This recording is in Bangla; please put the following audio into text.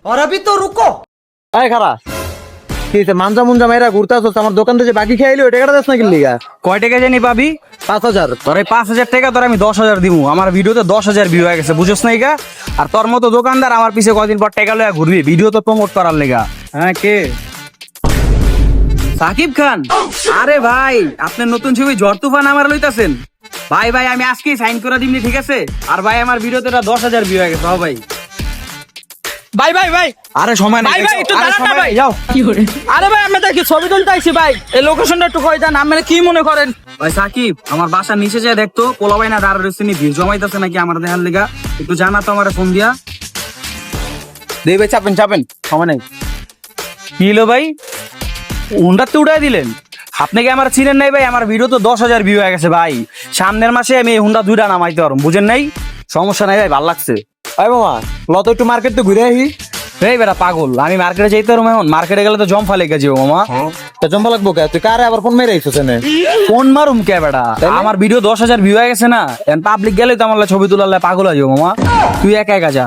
और अभी तो रुको। আয় খারা কি মানজা মুঞ্জা মাইরা ঘুরতে আসছ আমার দোকান থেকে যে বাকি খেয়ে ওই টাকাটা দেস না কিনলি গা কয় টাকা জানি পাবি? 5,000। তোর এই 5,000 টাকা তোর আমি 10,000 দিব। আমার ভিডিওতে 10,000 ভিউ হয়ে গেছে, বুঝছ নাই গা? আর তোর মতো দোকানদার আমার পিছে কদিন পর টাকা লয়া ঘুরবি ভিডিও তো প্রমোট করার লেগা। হ্যাঁ কে? সাকিব খান? আরে ভাই আপনার নতুন ছবি ঝড় তুফান আমার লইতাছেন? ভাই ভাই আমি আজকেই সাইন করে দিমনি, ঠিক আছে? আর ভাই আমার ভিডিওতে 10,000 ভিউ হয়ে গেছে। হ্যাঁ ভাই। भाई भाई भाई আরে সময় নাই। ভাই, ভাই, একটু আরে দাঁড়ান না সময় ভাই। নাই, যাও। আরে ভাই আমরা দেখি ছবি তুলতে আইছি ভাই, এই লোকেশনটা একটু কই দেন, আপনারা কি মনে করেন? ভাই সাকিব আমার বাসার নিচে যায় দেখতো পোলা ভাই না দাঁড়া রয়েছে নি ভিড় জমাইতেছে নাকি আমার দেখার লেগা, একটু জানা তো আমার ফোন দিয়া। দেই ভাই চাপেন চাপেন, সময় নাই। কি হলো ভাই, হুন্ডাতে উড়াই দিলেন? আপনি কি আমার চিনেন নাই ভাই? আমার ভিডিও তো 10,000 ভিউ হয়ে গেছে ভাই। সামনের মাসে আমি এই হুন্ডা 2টা নামাইতে পারবো, বুঝেন নাই? সমস্যা নাই ভাই, ভালো লাগছে। আয় মামা লত একটু মার্কেট তো ঘুরে আসি। এই বেটা পাগল, আমি মার্কেটে যাইতে পারবো এখন? মার্কেটে গেলে তো জম্ফা লেগে যাবো মামা। তা জম্বা লাগবো কে? তুই কারে আবার ফোন মেরে আইছিস এনে? ফোন মারুম কে বেটা? আমার ভিডিও 10,000 ভিউ হয়ে গেছে না, পাবলিক গেলে তো আমার ছবি তোলার পাগল হয়ে যাবো মামা। তুই একা একা যা।